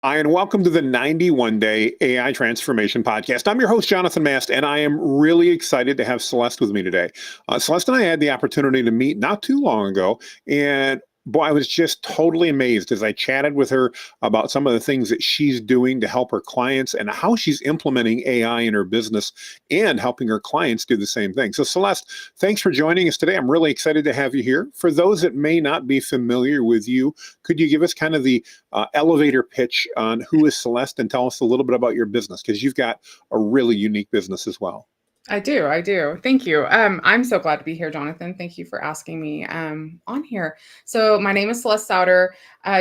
Hi, and welcome to the 91 Day AI Transformation Podcast. I'm your host, Jonathan Mast, and I am really excited to have Celeste with me today. Celeste and I had the opportunity to meet not too long ago, and boy, I was just totally amazed as I chatted with her about some of the things that she's doing to help her clients and how she's implementing AI in her business and helping her clients do the same thing. So, Celeste, thanks for joining us today. I'm really excited to have you here. For those that may not be familiar with you, could you give us kind of the elevator pitch on who is Celeste and tell us a little bit about your business because you've got a really unique business as well. I do. Thank you. I'm so glad to be here, Jonathan. Thank you for asking me on here. So my name is Celeste Sowder.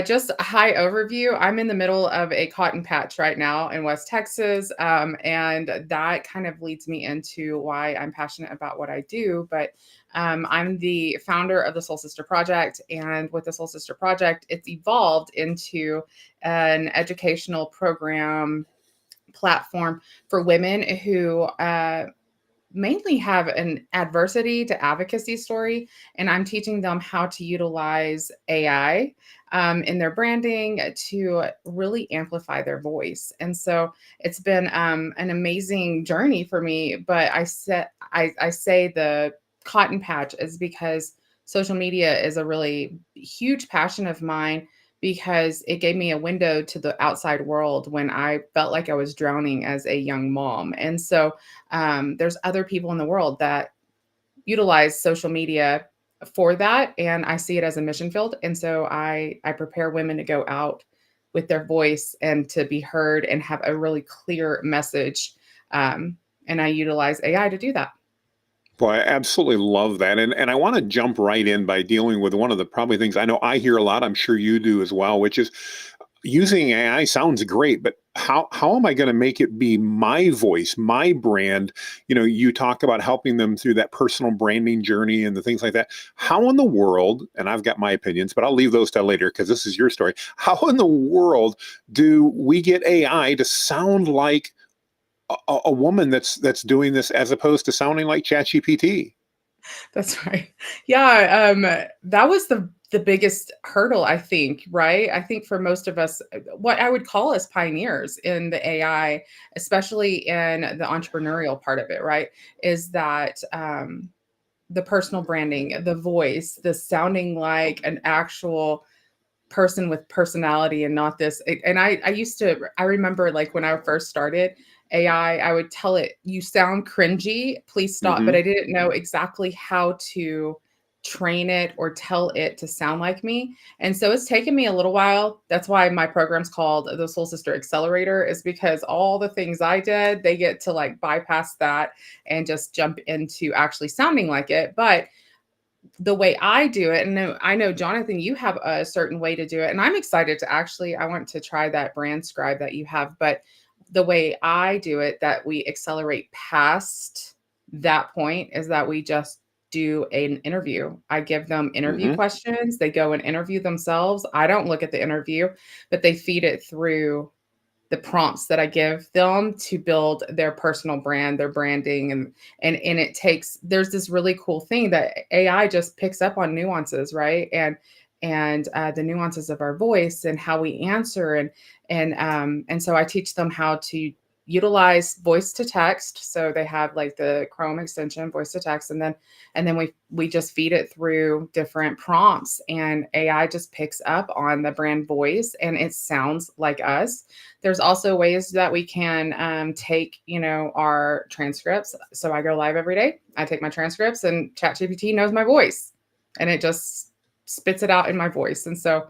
Just a high overview. I'm in the middle of a cotton patch right now in West Texas, and that kind of leads me into why I'm passionate about what I do. But I'm the founder of the Soul Sister Project, and with the Soul Sister Project, it's evolved into an educational program platform for women who mainly have an adversity to advocacy story, and I'm teaching them how to utilize AI in their branding to really amplify their voice. And so it's been an amazing journey for me. But I say the cotton patch is because social media is a really huge passion of mine because it gave me a window to the outside world when I felt like I was drowning as a young mom. And so there's other people in the world that utilize social media for that, and I see it as a mission field. And so I prepare women to go out with their voice and to be heard and have a really clear message. And I utilize AI to do that. Boy, I absolutely love that. And I want to jump right in by dealing with one of the probably things I know I hear a lot, I'm sure you do as well, which is using AI sounds great, but how am I going to make it be my voice, my brand? You know, you talk about helping them through that personal branding journey and the things like that. How in the world, and I've got my opinions, but I'll leave those till later because this is your story. How in the world do we get AI to sound like a woman that's doing this as opposed to sounding like ChatGPT? That's right. Yeah, that was the biggest hurdle, I think, right? I think for most of us, what I would call us pioneers in the AI, especially in the entrepreneurial part of it, right, is that the personal branding, the voice, the sounding like an actual person with personality and not this. And I used to, I remember like when I first started AI, I would tell it, you sound cringy, please stop. But Hmm. I didn't know exactly how to train it or tell it to sound like me. And so it's taken me a little while. That's why my program's called the Soul Sister Accelerator, is because all the things I did, they get to like bypass that and just jump into actually sounding like it. But the way I do it, and I know, Jonathan, you have a certain way to do it, and I'm excited to actually, I want to try that brand scribe that you have. But the way I do it, that we accelerate past that point, is that we just do an interview. I give them interview Hmm. questions. They go and interview themselves. I don't look at the interview, but they feed it through the prompts that I give them to build their personal brand, their branding, and it takes, there's this really cool thing that AI just picks up on nuances, right? And the nuances of our voice and how we answer, and so I teach them how to utilize voice to text. So they have like the Chrome extension, voice to text, and then we just feed it through different prompts, and AI just picks up on the brand voice and it sounds like us. There's also ways that we can take, our transcripts. So I go live every day. I take my transcripts, and ChatGPT knows my voice, and it just spits it out in my voice. And so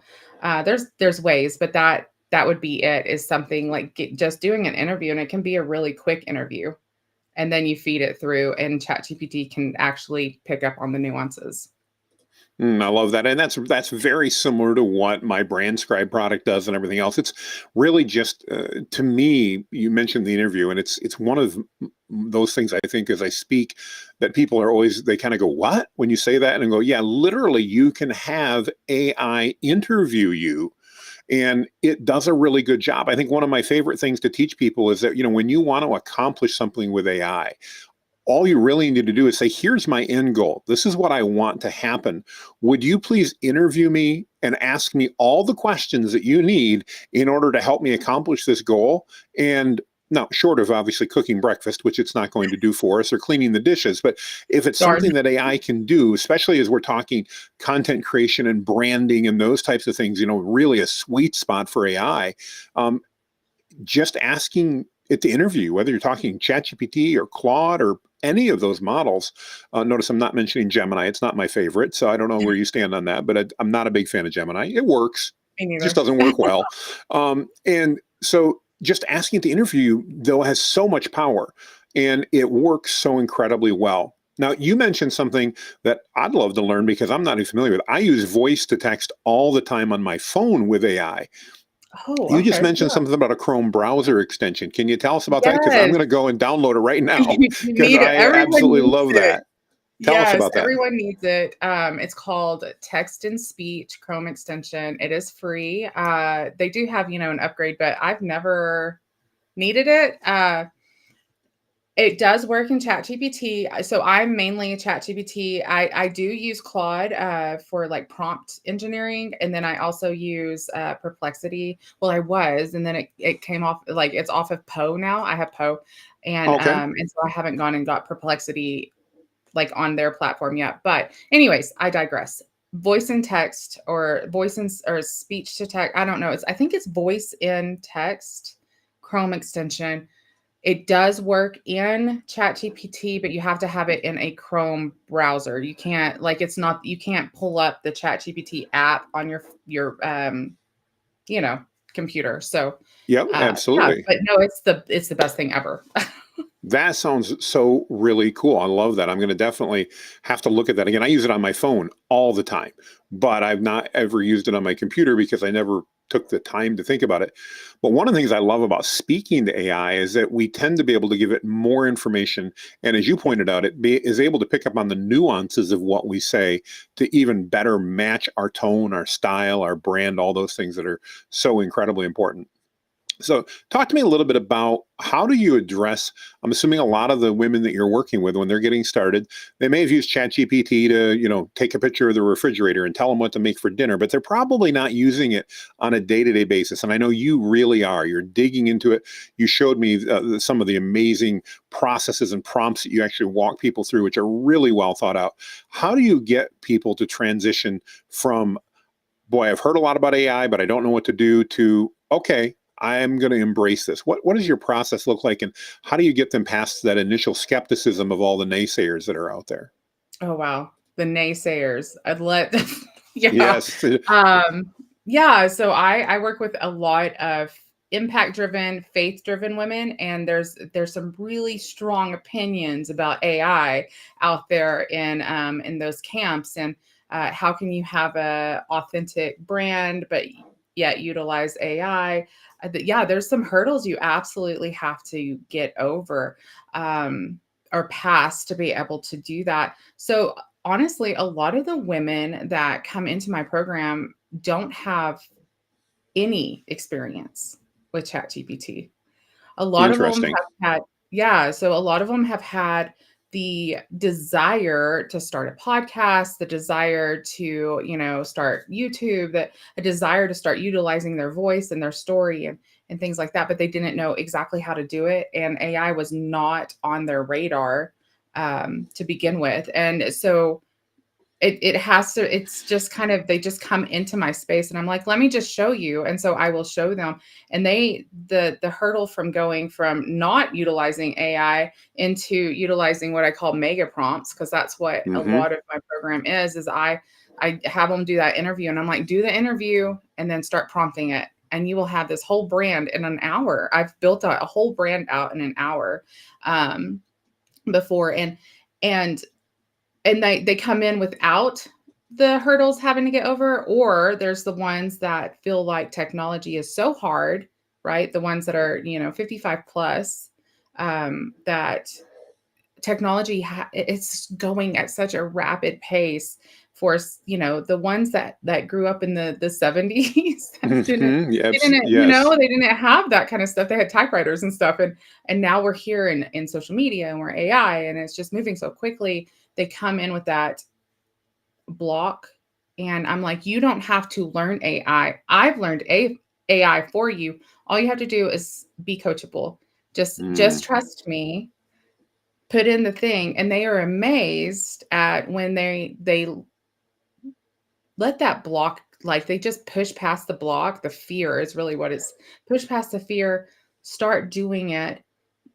there's ways, but that would be it. Is something like just doing an interview, and it can be a really quick interview, and then you feed it through, and ChatGPT can actually pick up on the nuances. I love that, and that's very similar to what my Brand Scribe product does and everything else. It's really just to me. You mentioned the interview, and it's one of those things I think as I speak that people are always they kind of go, "What?" when you say that, and go, "Yeah, literally, you can have AI interview you." And it does a really good job. I think one of my favorite things to teach people is that, when you want to accomplish something with AI, all you really need to do is say, here's my end goal. This is what I want to happen. Would you please interview me and ask me all the questions that you need in order to help me accomplish this goal? And now, short of obviously cooking breakfast, which it's not going to do for us, or cleaning the dishes, but if it's Darn. something that AI can do, especially as we're talking content creation and branding and those types of things, really a sweet spot for AI. Um, just asking it to interview, whether you're talking ChatGPT or Claude or any of those models. Notice I'm not mentioning Gemini. It's not my favorite. So I don't know where you stand on that, but I'm not a big fan of Gemini. It works, Me just neither. doesn't work well. And so just asking it to interview, though, has so much power and it works so incredibly well. Now, you mentioned something that I'd love to learn because I'm not even familiar with. I use voice to text all the time on my phone with AI. Oh, You just okay. mentioned something about a Chrome browser extension. Can you tell us about that? Because I'm Yes. going to go and download it right now You because need it. I Everyone absolutely needs love it. that. Tell us Yes, about that. everyone needs it. It's called Text and Speech Chrome extension. It is free. They do have, an upgrade, but I've never needed it. It does work in ChatGPT. So I'm mainly a ChatGPT. I do use Claude for like prompt engineering, and then I also use Perplexity. Well, I was, and then it came off, like it's off of Poe now. I have Poe, Okay. and so I haven't gone and got Perplexity like on their platform yet. But anyways, I digress. Voice and text, or or speech to text. I don't know. I think it's voice in text Chrome extension. It does work in ChatGPT, but you have to have it in a Chrome browser. You can't, like, you can't pull up the ChatGPT app on your computer. So Yep, yeah, absolutely. but no, it's the best thing ever. That sounds so really cool. I love that. I'm going to definitely have to look at that again. I use it on my phone all the time, but I've not ever used it on my computer because I never took the time to think about it. But one of the things I love about speaking to AI is that we tend to be able to give it more information. And as you pointed out, is able to pick up on the nuances of what we say to even better match our tone, our style, our brand, all those things that are so incredibly important. So, talk to me a little bit about how do you address? I'm assuming a lot of the women that you're working with, when they're getting started, they may have used ChatGPT to, take a picture of the refrigerator and tell them what to make for dinner, but they're probably not using it on a day-to-day basis. And I know you really are. You're digging into it. You showed me some of the amazing processes and prompts that you actually walk people through, which are really well thought out. How do you get people to transition from, boy, I've heard a lot about AI, but I don't know what to do, to, okay, I am going to embrace this? What does your process look like? And how do you get them past that initial skepticism of all the naysayers that are out there? Oh, wow. The naysayers. I'd let yeah. Yes. Um, yeah, so I work with a lot of impact-driven, faith-driven women, and there's some really strong opinions about AI out there in those camps. And how can you have a authentic brand but yet utilize AI? Yeah, there's some hurdles you absolutely have to get over. Or past to be able to do that. So honestly, a lot of the women that come into my program don't have any experience with ChatGPT. A lot of them Interesting. have had, yeah, so a lot of them have had the desire to start a podcast, the desire to, start YouTube, that a desire to start utilizing their voice and their story and things like that, but they didn't know exactly how to do it. And AI was not on their radar to begin with. And so it has to, it's just kind of, they just come into my space and I'm like, let me just show you. And so I will show them. And the hurdle from going from not utilizing AI into utilizing what I call mega prompts, because that's what a Hmm. lot of my program is I have them do that interview and I'm like, do the interview and then start prompting it. And you will have this whole brand in an hour. I've built a whole brand out in an hour um, before. And they come in without the hurdles having to get over, or there's the ones that feel like technology is so hard, right? The ones that are 55 plus, that technology it's going at such a rapid pace for the ones that grew up in the 70s that didn't Hmm. they Yes, didn't yes, they didn't have that kind of stuff. They had typewriters and stuff, and now we're here in social media and we're AI, and it's just moving so quickly. They come in with that block, and I'm like, you don't have to learn AI. I've learned AI for you. All you have to do is be coachable. Just mm, trust me, put in the thing, and they are amazed at when they let that block, like they just push past the block. The fear is really what it's push past the fear, start doing it.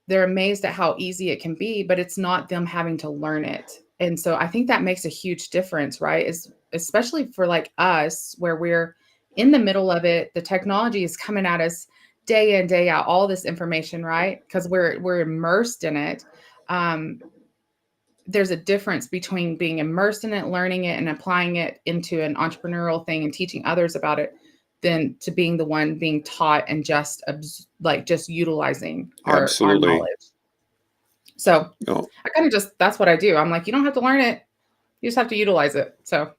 They're amazed at how easy it can be, but it's not them having to learn it. And so I think that makes a huge difference, right? Is especially for like us where we're in the middle of it, the technology is coming at us day in, day out, all this information, right? Because we're immersed in it. Um, there's a difference between being immersed in it, learning it, and applying it into an entrepreneurial thing and teaching others about it than to being the one being taught and just just utilizing our absolutely. knowledge. So No. I kind of just that's what I do. I'm like, you don't have to learn it. You just have to utilize it. So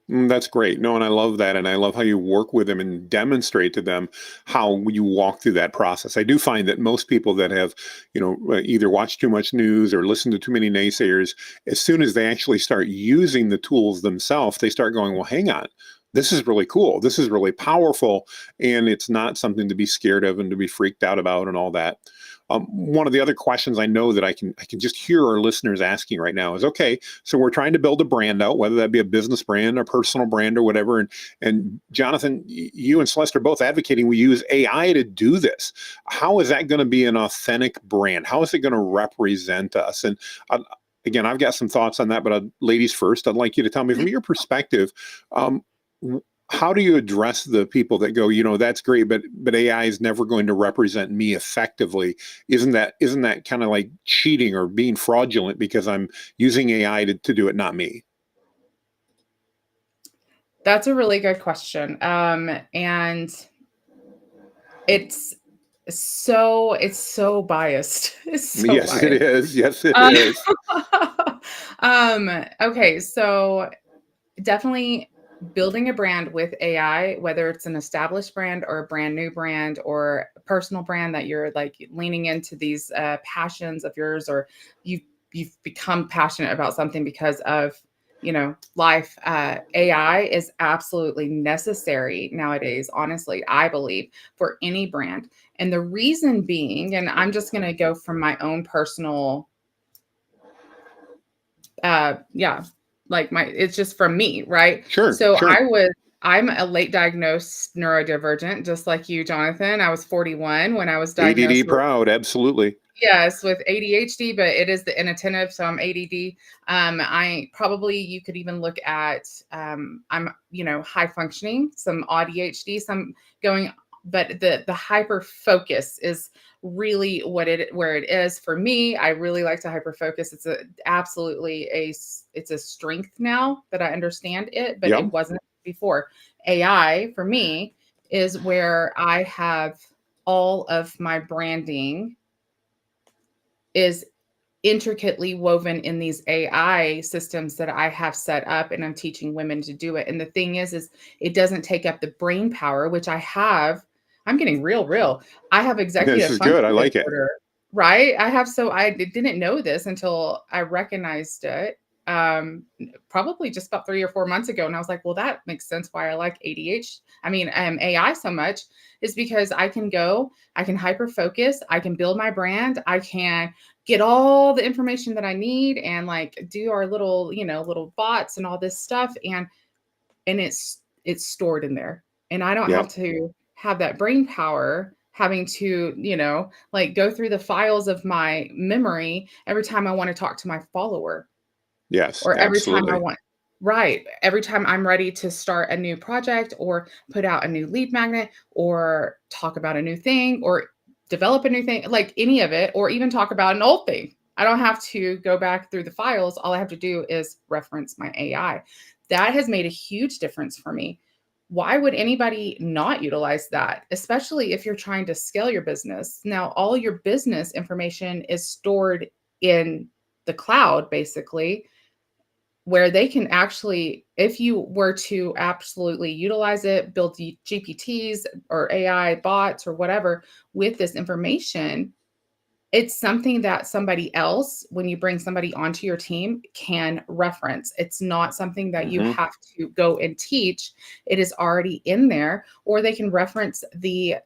That's great. No, and I love that. And I love how you work with them and demonstrate to them how you walk through that process. I do find that most people that have, either watched too much news or listened to too many naysayers, as soon as they actually start using the tools themselves, they start going, well, hang on. This is really cool. This is really powerful. And it's not something to be scared of and to be freaked out about and all that. One of the other questions I know that I can just hear our listeners asking right now is, okay, so we're trying to build a brand out, whether that be a business brand, a personal brand, or whatever. And Jonathan, you and Celeste are both advocating we use AI to do this. How is that going to be an authentic brand? How is it going to represent us? And again, I've got some thoughts on that, but ladies first, I'd like you to tell me from your perspective. Um, how do you address the people that go, that's great, but AI is never going to represent me effectively? Isn't that kind of like cheating or being fraudulent because I'm using AI to do it, not me? that's a really good question. And it's it's so biased. It's so Yes, it biased. is. Yes, it Um, is. okay, so definitely building a brand with AI, whether it's an established brand or a brand new brand or a personal brand that you're like leaning into these passions of yours, or you've become passionate about something because of life. AI is absolutely necessary nowadays, honestly, I believe, for any brand. And the reason being, and I'm just going to go from my own personal yeah, like my it's just from me, right? Sure, So sure. I'm a late diagnosed neurodivergent, just like you, Jonathan. I was 41 when I was ADD diagnosed with, proud, absolutely. yes, with ADHD, but it is the inattentive, so I'm ADD. I probably you could even look at I'm high functioning, some ADHD, some going, but the hyper focus is really where it is for me. I really like to hyper focus. It's it's a strength now that I understand it, but it Yep. wasn't before. AI for me is where I have all of my branding is intricately woven in these AI systems that I have set up, and I'm teaching women to do it. And the thing is it doesn't take up the brain power, which I have. I'm getting real. I have This executive is good. I function like it. disorder, right? I have, so I didn't know this until I recognized it. Probably just about 3 or 4 months ago. And I was like, well, that makes sense why I like AI so much, is because I can hyper focus, I can build my brand, I can get all the information that I need and like do our little, little bots and all this stuff. And it's stored in there. And I don't have Yep. to have that brain power having to, like go through the files of my memory every time I want to talk to my follower, Yes, or every time I absolutely. want, right, every time I'm ready to start a new project or put out a new lead magnet or talk about a new thing or develop a new thing, like any of it, or even talk about an old thing. I don't have to go back through the files. All I have to do is reference my AI. That has made a huge difference for me. Why would anybody not utilize that, especially if you're trying to scale your business? Now, all your business information is stored in the cloud, basically, where they can actually, if you were to absolutely utilize it, build GPTs or AI bots or whatever with this information, it's something that somebody else, when you bring somebody onto your team, can reference. It's not something that you Hmm. have to go and teach. It is already in there, or they can reference the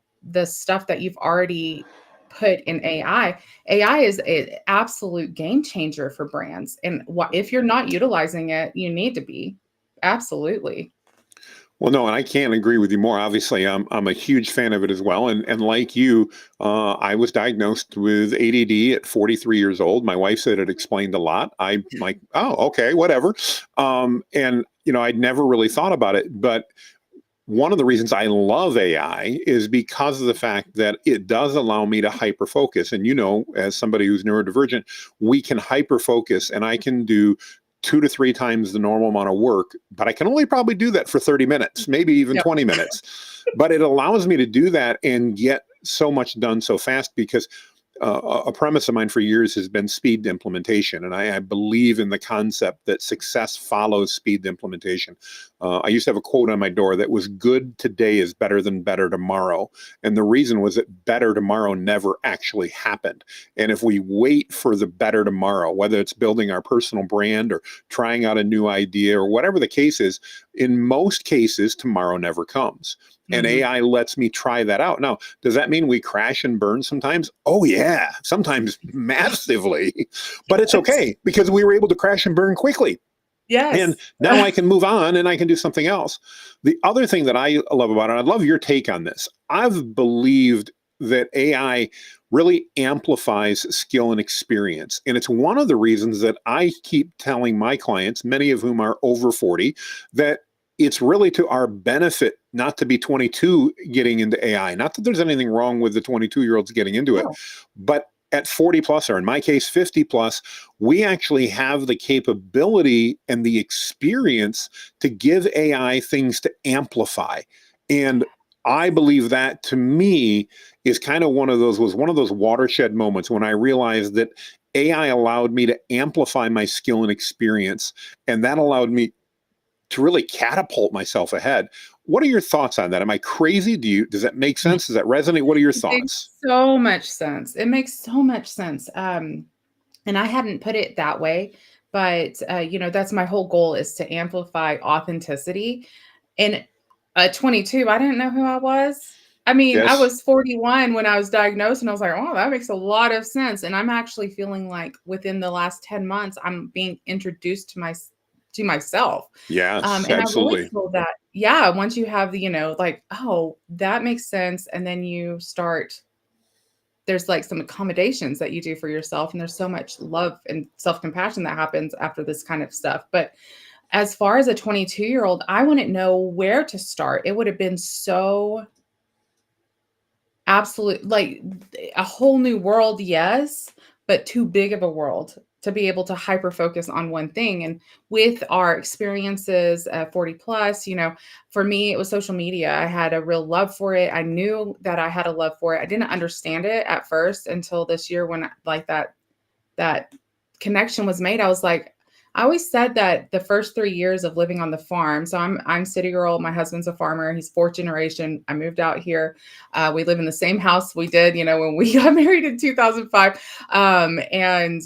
stuff that you've already put in AI. AI is an absolute game changer for brands. And if you're not utilizing it, you need to be. Absolutely. Well, no, and I can't agree with you more. Obviously, I'm a huge fan of it as well. And like you, I was diagnosed with ADD at 43 years old. My wife said it explained a lot. I'm like, oh, okay, whatever. And I'd never really thought about it, but one of the reasons I love AI is because of the fact that it does allow me to hyper focus. And as somebody who's neurodivergent, we can hyper focus, and I can do 2 to 3 times the normal amount of work, but I can only probably do that for 30 minutes, maybe even Yep. 20 minutes. But it allows me to do that and get so much done so fast because a premise of mine for years has been speed to implementation. And I believe in the concept that success follows speed to implementation. I used to have a quote on my door that was good today is better than better tomorrow. And the reason was that better tomorrow never actually happened. And if we wait for the better tomorrow, whether it's building our personal brand or trying out a new idea or whatever the case is, in most cases, tomorrow never comes. And Mhm. AI lets me try that out. Now, does that mean we crash and burn sometimes? Oh, yeah, sometimes massively. But it's okay because we were able to crash and burn quickly. And Yes. now I can move on and I can do something else. The other thing that I love about it, and I'd love your take on this. I've believed that AI really amplifies skill and experience. And it's one of the reasons that I keep telling my clients, many of whom are over 40, that it's really to our benefit not to be 22 getting into AI. Not that there's anything wrong with the 22-year-olds getting into it, No. but at 40 plus, or in my case, 50 plus, we actually have the capability and the experience to give AI things to amplify. And I believe that, to me, is kind of was one of those watershed moments when I realized that AI allowed me to amplify my skill and experience. And that allowed me to really catapult myself ahead. What are your thoughts on that? Am I crazy? Does that make sense? Does that resonate? What are your It makes thoughts? so much sense. It makes so much sense. And I hadn't put it that way, but that's my whole goal, is to amplify authenticity. And at 22, I didn't know who I was. I mean, I Yes. was 41 when I was diagnosed, and I was like, oh, that makes a lot of sense. And I'm actually feeling like within the last 10 months, I'm being introduced to myself. Yes, And I really absolutely. feel that, yeah, once you have like, oh, that makes sense. And then you start, there's like some accommodations that you do for yourself. And there's so much love and self-compassion that happens after this kind of stuff. But as far as a 22-year-old, I wouldn't know where to start. It would have been so absolute, like a whole new world, yes, but too big of a world to be able to hyper focus on one thing. And with our experiences at 40 plus, for me, it was social media. I had a real love for it. I knew that I had a love for it. I didn't understand it at first until this year when like that connection was made. I was like, I always said that the first 3 years of living on the farm. So I'm city girl. My husband's a farmer. He's fourth generation. I moved out here. We live in the same house we did, when we got married in 2005. And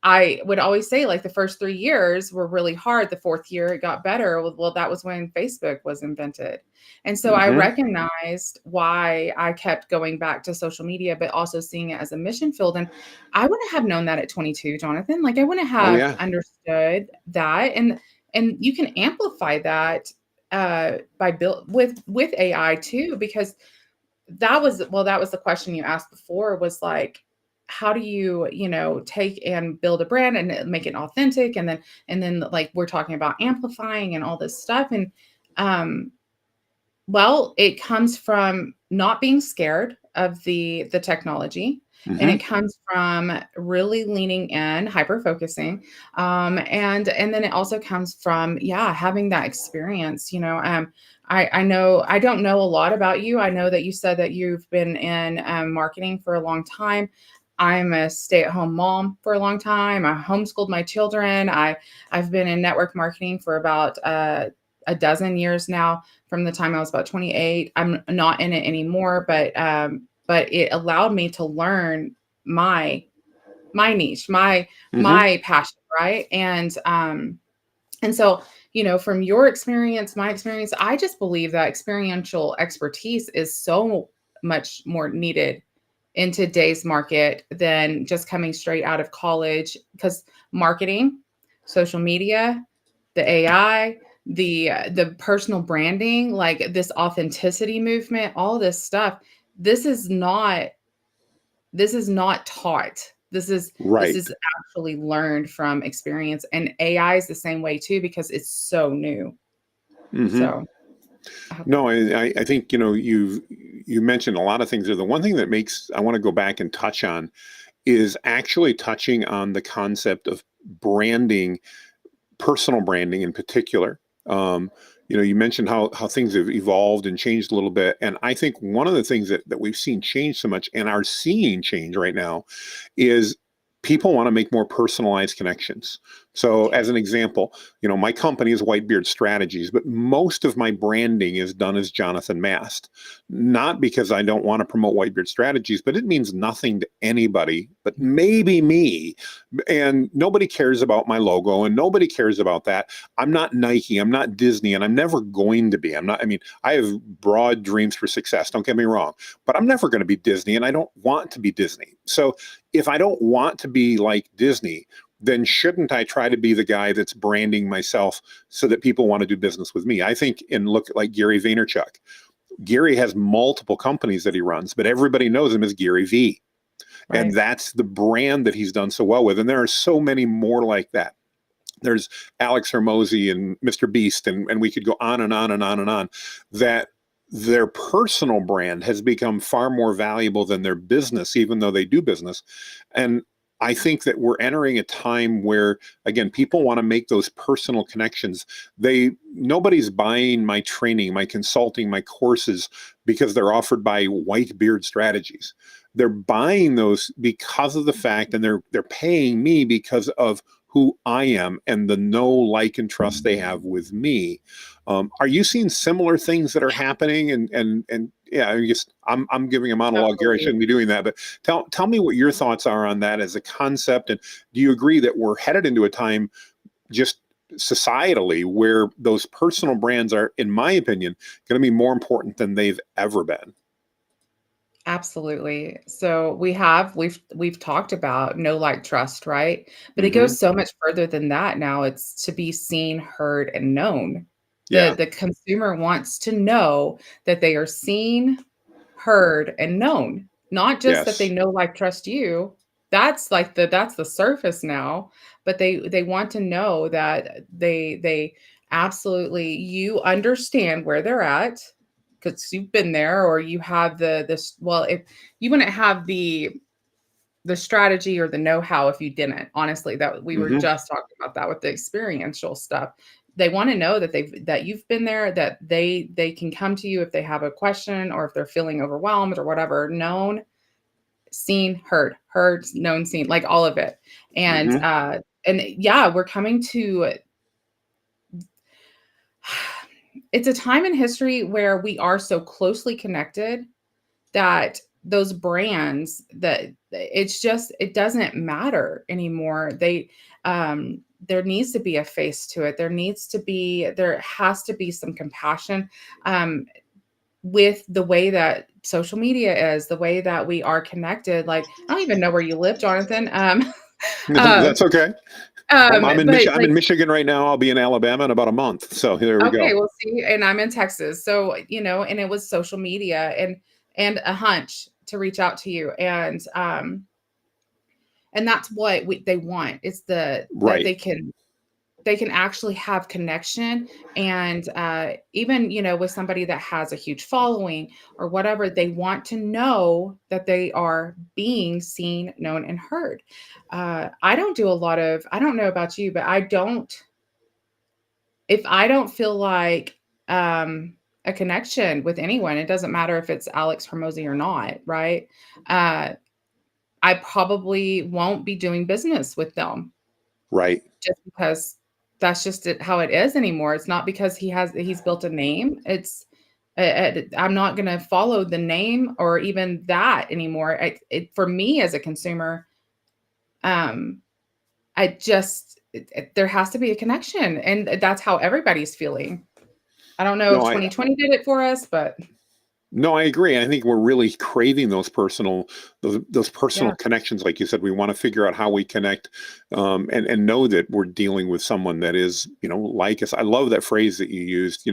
I would always say, like, the first 3 years were really hard. The fourth year, it got better. Well, that was when Facebook was invented. And so I Hmm. recognized why I kept going back to social media, but also seeing it as a mission field. And I wouldn't have known that at 22, Jonathan. Like, I wouldn't Oh have yeah. understood that. And you can amplify that by build with AI too, because that was the question you asked before, was like, how do you, take and build a brand and make it authentic? And then like we're talking about amplifying and all this stuff. And um well, it comes from not being scared of the technology, and it Hmm. comes from really leaning in, hyper focusing, and then it also comes from, yeah, having that experience. I know I don't know a lot about you. I know that you said that you've been in marketing for a long time. I'm a stay-at-home mom for a long time. I homeschooled my children. I've been in network marketing for about a dozen years now. From the time I was about 28, I'm not in it anymore, but it allowed me to learn my niche, Hmm. my passion, right? And so, from your experience, my experience, I just believe that experiential expertise is so much more needed in today's market than just coming straight out of college, because marketing, social media, the AI, the personal branding, like this authenticity movement, all this stuff, this is not this is not taught. This Right. is actually learned from experience, and AI is the same way too because it's so new. Hmm. So, I hope No, I think you mentioned a lot of things there. The one thing that makes I want to go back and touch on is actually touching on the concept of branding, personal branding in particular. Um, you mentioned how things have evolved and changed a little bit, and I think one of the things that we've seen change so much and are seeing change right now is people want to make more personalized connections. So, as an example, my company is Whitebeard Strategies, but most of my branding is done as Jonathan Mast. Not because I don't want to promote Whitebeard Strategies, but it means nothing to anybody but maybe me. And nobody cares about my logo and nobody cares about that. I'm not Nike, I'm not Disney, and I'm never going to be. I mean, I have broad dreams for success, don't get me wrong, but I'm never going to be Disney and I don't want to be Disney. So if I don't want to be like Disney, then shouldn't I try to be the guy that's branding myself so that people want to do business with me? I think, and look like Gary Vaynerchuk. Gary has multiple companies that he runs, but everybody knows him as Gary V. And right. that's the brand that he's done so well with. And there are so many more like that. There's Alex Hermosi and Mr. Beast, and we could go on and on and on and on, that their personal brand has become far more valuable than their business, even though they do business. And I think that we're entering a time where, again, people want to make those personal connections. Nobody's buying my training, my consulting, my courses because they're offered by Whitebeard Strategies. They're buying those because of the fact, and they're paying me because of who I am and the know, like, and trust they have with me. Are you seeing similar things that are happening? And yeah, I guess I'm giving a monologue here. I Absolutely. shouldn't be doing that, but tell me what your thoughts are on that as a concept. And do you agree that we're headed into a time, just societally, where those personal brands are, in my opinion, going to be more important than they've ever been? Absolutely. So we've talked about know, like, trust, right? But it Hmm. goes so much further than that now. It's to be seen, heard, and known. Yeah. The consumer wants to know that they are seen, heard, and known, not just that they Yes. know, like, trust you. That's the surface now, but they want to know that they absolutely you understand where they're at because you've been there, or you have this well, if you wouldn't have the strategy or the know-how if you didn't. Honestly, that we were Hmm. just talking about that with the experiential stuff. They want to know that you've been there, that they can come to you if they have a question or if they're feeling overwhelmed or whatever. Known, seen, heard, known, seen, like all of it. Hmm. And yeah, we're coming to it's a time in history where we are so closely connected that those brands, that it doesn't matter anymore. There needs to be a face to it. There has to be some compassion, with the way that social media is, the way that we are connected. Like, I don't even know where you live, Jonathan. Um, That's okay. I'm in but I'm like, in Michigan right now. I'll be in Alabama in about a month. So here we okay, go. we'll see. And I'm in Texas. So, and it was social media and a hunch to reach out to you. And that's what they want. It's that Right. they can actually have connection. And even, with somebody that has a huge following or whatever, they want to know that they are being seen, known, and heard. I don't know about you, but if I don't feel like a connection with anyone, it doesn't matter if it's Alex Hermosi or not, right? Uh, I probably won't be doing business with them Right. just because that's just how it is anymore. It's not because he's built a name. I'm not going to follow the name or even that anymore. For me as a consumer, um, there has to be a connection, and that's how everybody's feeling. I don't know No, if I 2020 did it for us, but No, I agree. I think we're really craving those personal yeah. connections, like you said. We want to figure out how we connect, and know that we're dealing with someone that is, like us. I love that phrase that you used.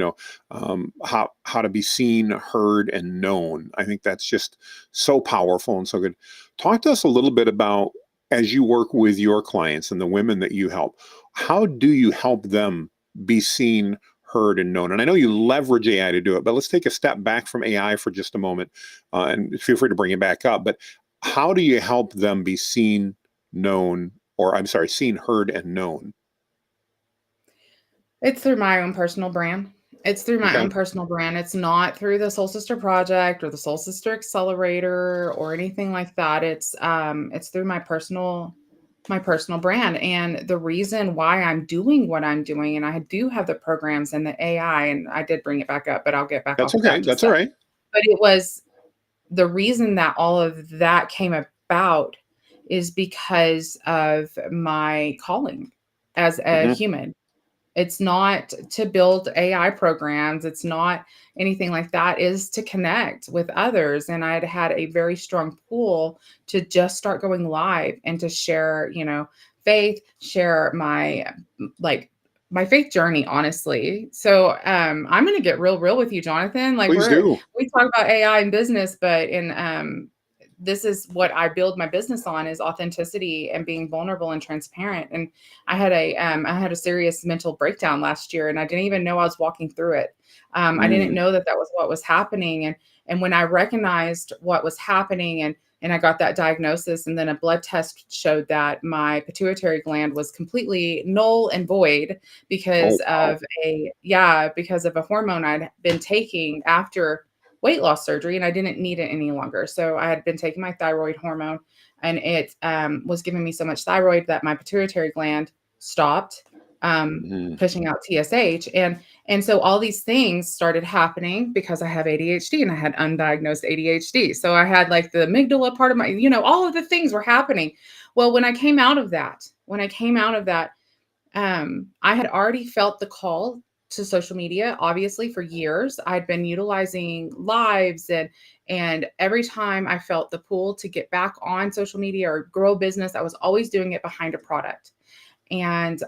How to be seen, heard, and known. I think that's just so powerful and so good. Talk to us a little bit about, as you work with your clients and the women that you help. How do you help them be seen, heard, and known? And I know you leverage AI to do it, but let's take a step back from AI for just a moment, and feel free to bring it back up. But how do you help them be seen, known, or I'm sorry, seen, heard, and known? It's through my own personal brand. It's through my own Okay, personal brand. It's not through the Soul Sister Project or the Soul Sister Accelerator or anything like that. It's through my personal brand. And the reason why I'm doing what I'm doing, and I do have the programs and the AI, and I did bring it back up, but I'll get back that's off of okay. that in just That's a all sec. right. But it was the reason that all of that came about is because of my calling as a Hmm. human. It's not to build AI programs. It's not anything like that. Is to connect with others. And I'd had a very strong pull to just start going live and to share, faith, share like my faith journey, honestly. So I'm gonna get real with you, Jonathan. Like Please do. we talk about AI and business, but in this is what I build my business on is authenticity and being vulnerable and transparent. And I had a serious mental breakdown last year, and I didn't even know I was walking through it. I didn't Mm. know that was what was happening, and when I recognized what was happening, and I got that diagnosis, and then a blood test showed that my pituitary gland was completely null and void Oh, because wow. of because of a hormone I'd been taking after weight loss surgery, and I didn't need it any longer. So I had been taking my thyroid hormone, and it was giving me so much thyroid that my pituitary gland stopped Mm. pushing out TSH, and so all these things started happening because I have ADHD and I had undiagnosed ADHD. So I had like the amygdala part of my, all of the things were happening. Well, when I came out of that, I had already felt the call to social media, obviously, for years. I'd been utilizing lives and every time I felt the pull to get back on social media or grow business, I was always doing it behind a product. And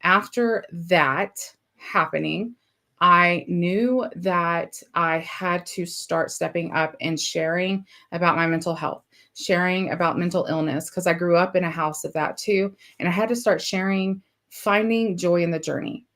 after that happening, I knew that I had to start stepping up and sharing about my mental health, sharing about mental illness, because I grew up in a house of that too. And I had to start sharing, finding joy in the journey.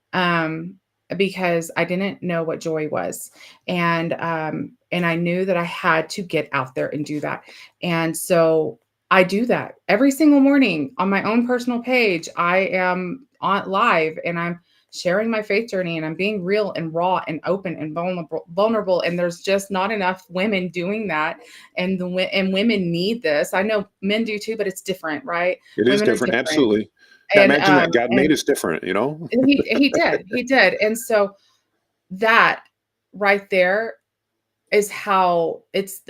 Because I didn't know what joy was. And I knew that I had to get out there and do that. And so I do that every single morning on my own personal page. I am on live and I'm sharing my faith journey and I'm being real and raw and open and vulnerable. And there's just not enough women doing that. And women need this. I know men do too, but it's different, right? It is Women are different. different. Absolutely. Yeah, And imagine that. God made and us different. he did. And so that right there is how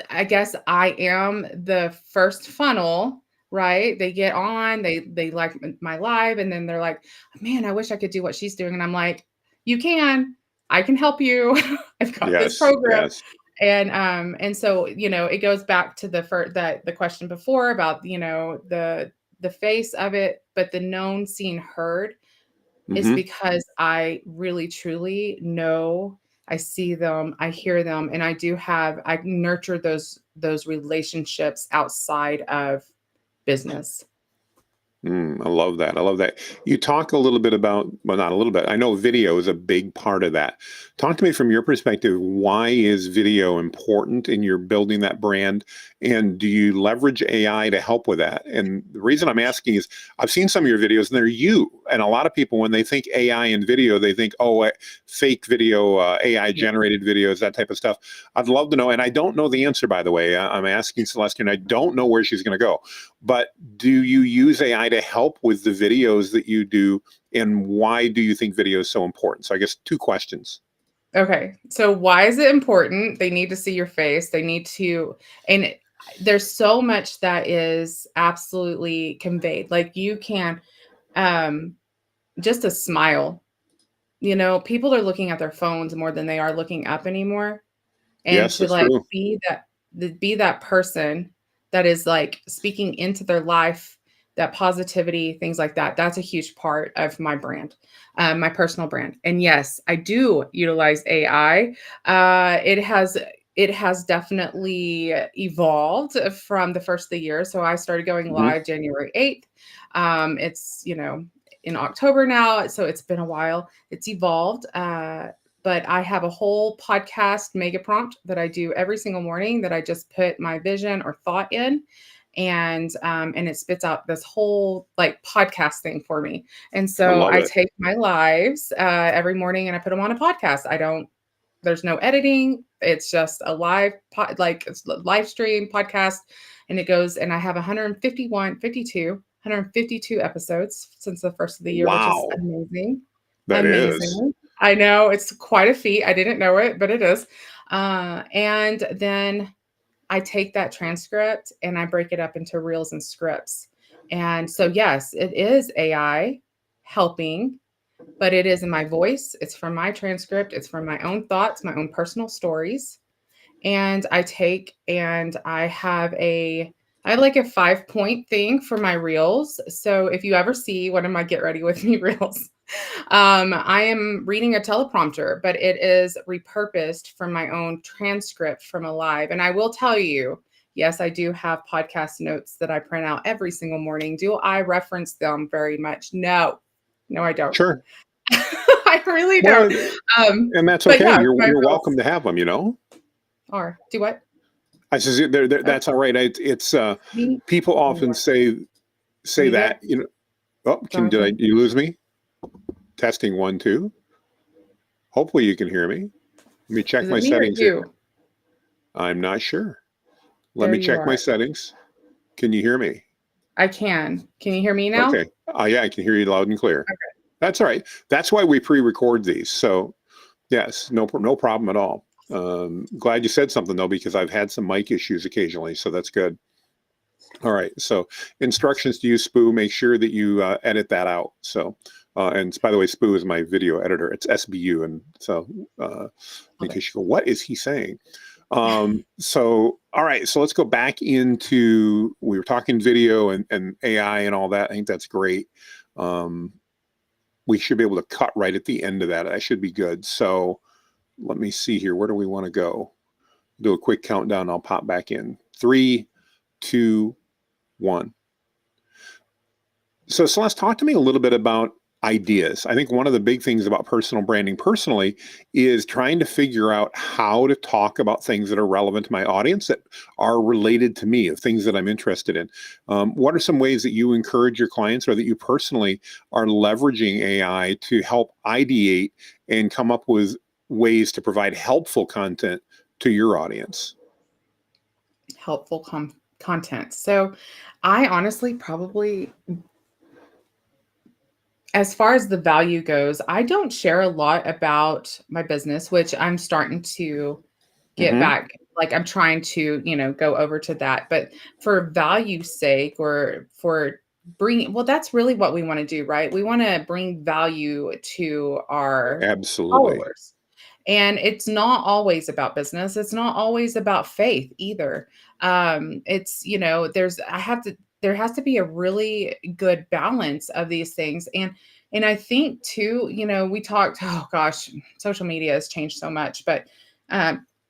I guess I am the first funnel, right? They get on, they like my live, and then they're like, man, I wish I could do what she's doing. And I'm like, you can, I can help you. I've got this Yes. program. Yes. And so, it goes back to the question before about, the face of it, but the known, seen, heard is Hmm. because I really truly know, I see them, I hear them, and I nurture those relationships outside of business. I love that. I love that. You talk a little bit about, well, not a little bit. I know video is a big part of that. Talk to me from your perspective. Why is video important in your building that brand? And do you leverage AI to help with that? And the reason I'm asking is I've seen some of your videos and they're you. And a lot of people, when they think AI and video, they think, oh, fake video, AI Yeah. generated videos, that type of stuff. I'd love to know. And I don't know the answer, by the way. I'm asking Celeste, and I don't know where she's going to go. But do you use AI to help with the videos that you do? And why do you think video is so important? So I guess two questions. Okay. So why is it important? They need to see your face. They need to, and there's so much that is absolutely conveyed. Like you can, um, just a smile, people are looking at their phones more than they are looking up anymore. And Yes, to that's like true. be that person that is like speaking into their life, that positivity, things like that. That's a huge part of my brand, my personal brand. And yes, I do utilize AI. It has definitely evolved from the first of the year. So I started going Mhm. live January 8th. It's in October now, so it's been a while. It's evolved. But I have a whole podcast mega prompt that I do every single morning that I just put my vision or thought in, and it spits out this whole like podcast thing for me. And I so love I it. take my lives every morning and I put them on a podcast. I don't. There's no editing. It's just a like it's a live stream podcast, and it goes. And I have 152 episodes since the first of the year, which is Wow. amazing. That is. Amazing. I know it's quite a feat. I didn't know it, but it is. And then I take that transcript and I break it up into reels and scripts. And so, yes, it is AI helping, but it is in my voice. It's from my transcript. It's from my own thoughts, my own personal stories. And I have like a 5-point thing for my reels. So if you ever see one of my Get Ready With Me reels, I am reading a teleprompter, but it is repurposed from my own transcript from a live. And I will tell you, yes, I do have podcast notes that I print out every single morning. Do I reference them very much? No, I don't. Sure. I really don't. Well, and that's But okay. yeah, You're my you're welcome reels to have them. are do what? I says Oh, that's all right. It's me? people Give me often one. Are say you that there, Oh, Jonathan? you lose me? Testing 1 2. Hopefully you can hear me. Let me check Is my it me or settings here. you? I'm not sure. Let There me you check my are. settings. Can you hear me? I can. Can you hear me now? Okay. Yeah, I can hear you loud and clear. Okay. That's all right. That's why we pre-record these. So yes, no problem at all. Glad you said something though, because I've had some mic issues occasionally, so that's good. All right. So instructions to use Spoo. Make sure that you edit that out. So, and by the way, Spoo is my video editor. It's SBU, and so in Okay. case you go, what is he saying? So, all right. So let's go back into we were talking video and AI and all that. I think that's great. Um, we should be able to cut right at the end of that. That should be good. So let me see here. Where do we want to go? Do a quick countdown. I'll pop back in. 3, 2, 1. So Celeste, talk to me a little bit about ideas. I think one of the big things about personal branding personally is trying to figure out how to talk about things that are relevant to my audience, that are related to me, of things that I'm interested in. What are some ways that you encourage your clients or that you personally are leveraging AI to help ideate and come up with ways to provide helpful content to your audience? Helpful content. So I honestly probably, as far as the value goes, I don't share a lot about my business, which I'm starting to get Hmm. back. Like I'm trying to, go over to that. But for value's sake or for bringing, well, that's really what we want to do, right? We want to bring value to our Absolutely. followers. And it's not always about business. It's not always about faith either. It's, there has to be a really good balance of these things. And I think too, we talked, oh gosh, social media has changed so much, but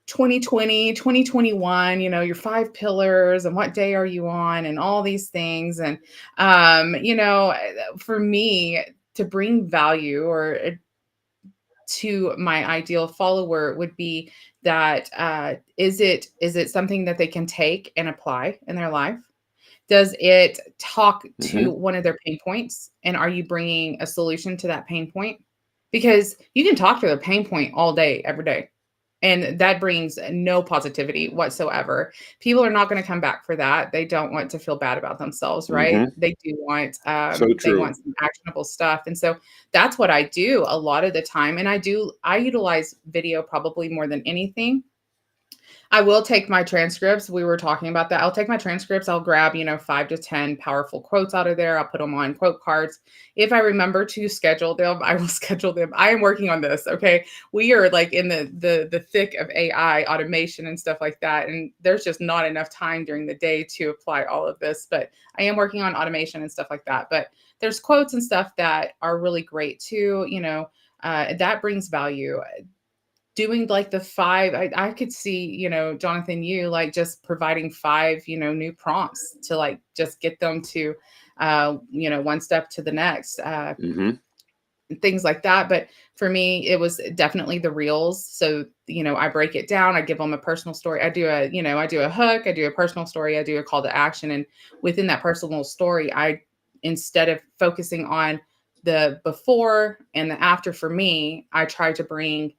2020, 2021, your 5 pillars and what day are you on and all these things. And, for me to bring value or to my ideal follower would be that is it something that they can take and apply in their life? Does it talk to Hmm. one of their pain points? And are you bringing a solution to that pain point? Because you can talk to the pain point all day, every day. And that brings no positivity whatsoever. People are not going to come back for that. They don't want to feel bad about themselves, right? Hmm. They do want So they true. want some actionable stuff. And so that's what I do a lot of the time. And I utilize video probably more than anything. I will take my transcripts. We were talking about that. I'll take my transcripts. I'll grab, 5 to 10 powerful quotes out of there. I'll put them on quote cards. If I remember to schedule them, I will schedule them. I am working on this, okay? We are like in the thick of AI automation and stuff like that, and there's just not enough time during the day to apply all of this, but I am working on automation and stuff like that. But there's quotes and stuff that are really great too, that brings value doing like the five. I could see, Jonathan, you like just providing five, new prompts to like just get them to, one step to the next, Hmm. things like that. But for me, it was definitely the reels. So, I break it down. I give them a personal story. I do a hook, I do a personal story, I do a call to action. And within that personal story, instead of focusing on the before and the after for me, I try to bring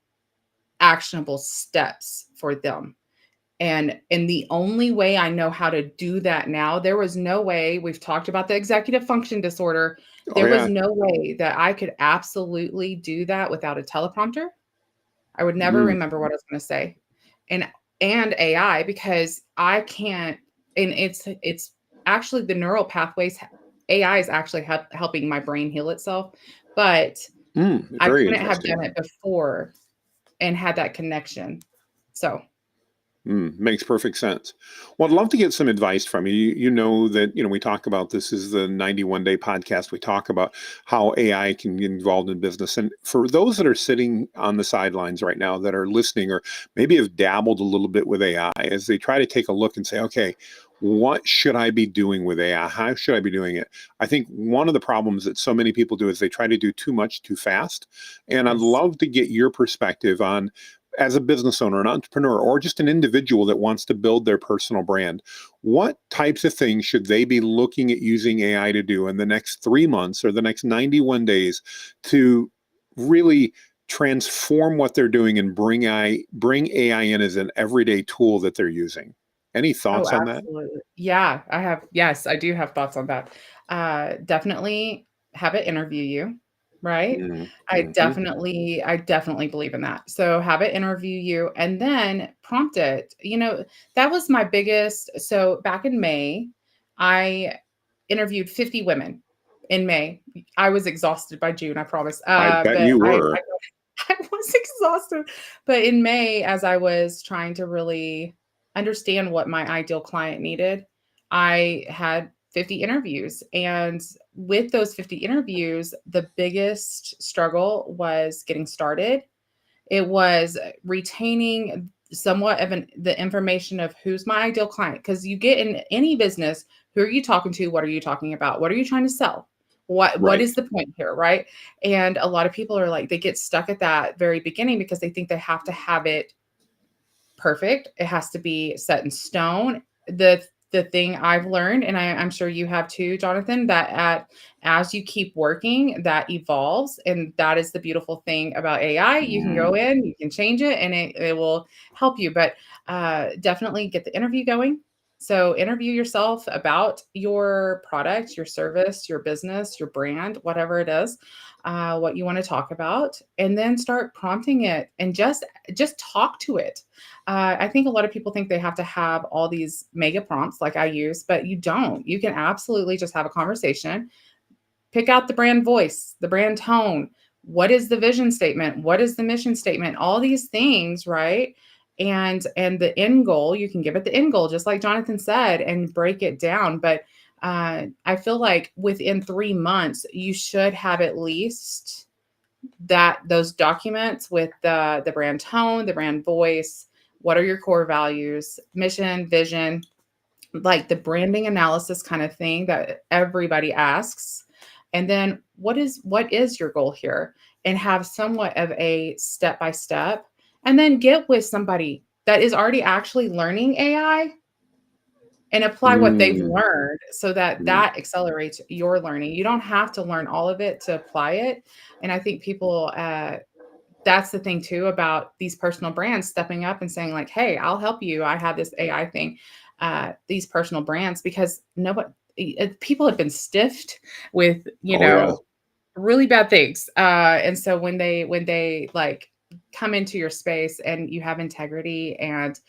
actionable steps for them. And the only way I know how to do that now, there was no way. We've talked about the executive function disorder. Oh There was yeah. no way that I could absolutely do that without a teleprompter. I would never Mm. remember what I was going to say. And AI, because I can't. And it's actually the neural pathways. AI is actually helping my brain heal itself, but Mm. I Very couldn't have interesting. done it before and had that connection. So, Mm, makes perfect sense. Well, I'd love to get some advice from you. You know that, we talk about this is the 91 day podcast. We talk about how AI can get involved in business. And for those that are sitting on the sidelines right now that are listening or maybe have dabbled a little bit with AI as they try to take a look and say, okay, what should I be doing with AI? How should I be doing it? I think one of the problems that so many people do is they try to do too much too fast. And I'd yes. love to get your perspective on as a business owner, an entrepreneur, or just an individual that wants to build their personal brand, what types of things should they be looking at using AI to do in the next 3 months or the next 91 days to really transform what they're doing and bring AI in as an everyday tool that they're using? Any Oh, thoughts on that? absolutely. Yeah, I have. Yes, I do have thoughts on that. Definitely have it interview you, right? Mm, I mhm. definitely, I definitely believe in that. So have it interview you and then prompt it. That was my biggest. So back in May, I interviewed 50 women in May. I was exhausted by June, I promise. I bet But you I were. I was exhausted. But in May, as I was trying to really understand what my ideal client needed, I had 50 interviews. And with those 50 interviews, the biggest struggle was getting started. It was retaining somewhat of the information of who's my ideal client. Because you get in any business, who are you talking to? What are you talking about? What are you trying to sell? What Right. is the point here, right? And a lot of people are like, they get stuck at that very beginning because they think they have to have it perfect. It has to be set in stone. The thing I've learned, and I'm sure you have too, Jonathan, that as you keep working, that evolves. And that is the beautiful thing about AI. You can go Mm, in, you can change it, and it will help you. But definitely get the interview going. So interview yourself about your product, your service, your business, your brand, whatever it is, what you want to talk about, and then start prompting it and just talk to it. I think a lot of people think they have to have all these mega prompts like I use, but you don't. You can absolutely just have a conversation, pick out the brand voice, the brand tone. What is the vision statement? What is the mission statement? All these things, right? And the end goal, you can give it the end goal, just like Jonathan said, and break it down. But I feel like within 3 months, you should have at least those documents with the brand tone, the brand voice, what are your core values, mission, vision, like the branding analysis kind of thing that everybody asks. And then what is your goal here? And have somewhat of a step by step. And then get with somebody that is already actually learning AI and apply what they've Mm, learned so that mm. that accelerates your learning. You don't have to learn all of it to apply it. And I think people that's the thing too about these personal brands stepping up and saying like, "Hey, I'll help you. I have this AI thing." These personal brands, because nobody, people have been stiffed with, Oh yeah. really bad things. And so when they like come into your space and you have integrity and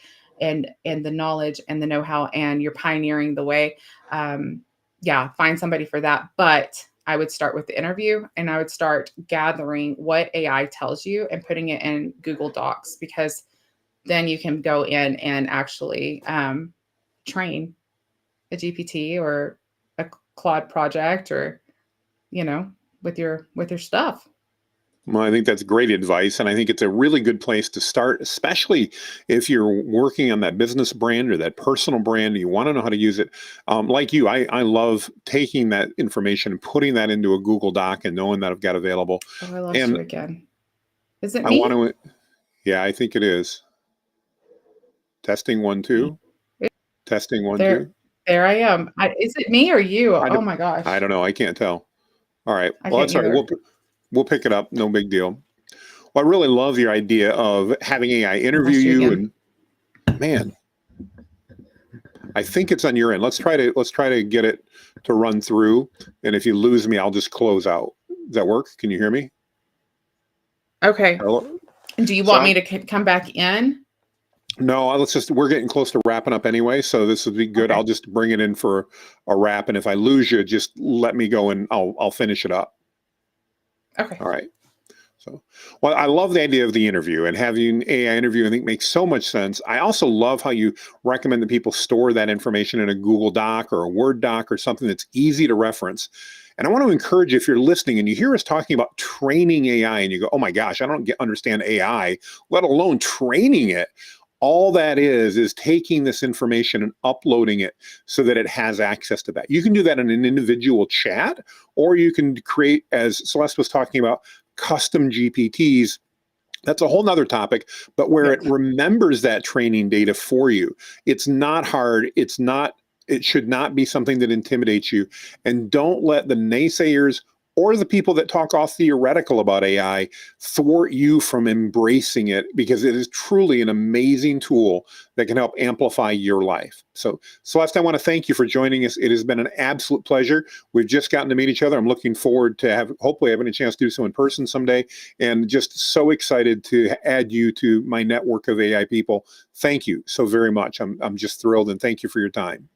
the knowledge and the know-how and you're pioneering the way, yeah, find somebody for that. But I would start with the interview and I would start gathering what AI tells you and putting it in Google Docs, because then you can go in and actually train a GPT or a Claude project, or with your stuff. Well, I think that's great advice. And I think it's a really good place to start, especially if you're working on that business brand or that personal brand, and you want to know how to use it. Like you, I love taking that information and putting that into a Google Doc and knowing that I've got available. Oh, I lost And you again. Is it I want me? to, yeah, I think it is. Testing one, two. Testing one, There, two. there I am. Is it me or you? I Oh don't, my I gosh, don't know. I can't tell. All right. I Well, can't that's all right. either. We'll pick it up. No big deal. Well, I really love your idea of having AI I interview lost you you, again. and man, I think it's on your end. Let's try to get it to run through. And if you lose me, I'll just close out. Does that work? Can you hear me? Okay. Hello? Do you So want me I'm to come back in? no, we're getting close to wrapping up anyway. So this would be good. Okay. I'll just bring it in for a wrap. And if I lose you, just let me go and I'll finish it up. Okay. All right. So, well, I love the idea of the interview, and having AI interview, I think, makes so much sense. I also love how you recommend that people store that information in a Google Doc or a Word doc or something that's easy to reference. And I want to encourage you, if you're listening and you hear us talking about training AI and you go, oh my gosh, I don't understand AI, let alone training it. All that is taking this information and uploading it so that it has access to that. You can do that in an individual chat, or you can create, as Celeste was talking about, custom GPTs. That's a whole nother topic, but where it Yes. remembers that training data for you. It's not hard. It should not be something that intimidates you. And don't let the naysayers or the people that talk all theoretical about AI thwart you from embracing it, because it is truly an amazing tool that can help amplify your life. So, Celeste, I want to thank you for joining us. It has been an absolute pleasure. We've just gotten to meet each other. I'm looking forward to hopefully having a chance to do so in person someday, and just so excited to add you to my network of AI people. Thank you so very much. I'm just thrilled, and thank you for your time.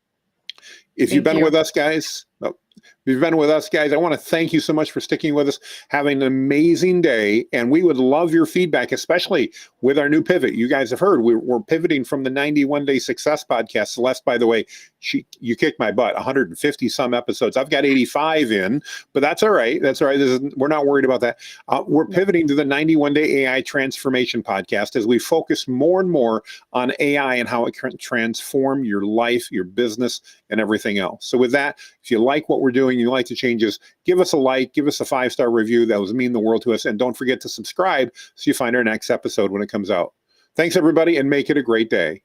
If you've Thank been with you. us, guys, if you've been with us, guys, I want to thank you so much for sticking with us. Having an amazing day, and we would love your feedback, especially with our new pivot. You guys have heard we're pivoting from the 91 Day Success podcast. Celeste, by the way, you kicked my butt. 150 some episodes. I've got 85 in, but that's all right. That's all right. We're not worried about that. We're pivoting to the 91 Day AI Transformation podcast as we focus more and more on AI and how it can transform your life, your business, and everything else. So with that, if you like what we're doing, you like the changes, give us a like, give us a 5-star review. That would mean the world to us. And don't forget to subscribe so you find our next episode when it comes out. Thanks, everybody, and make it a great day.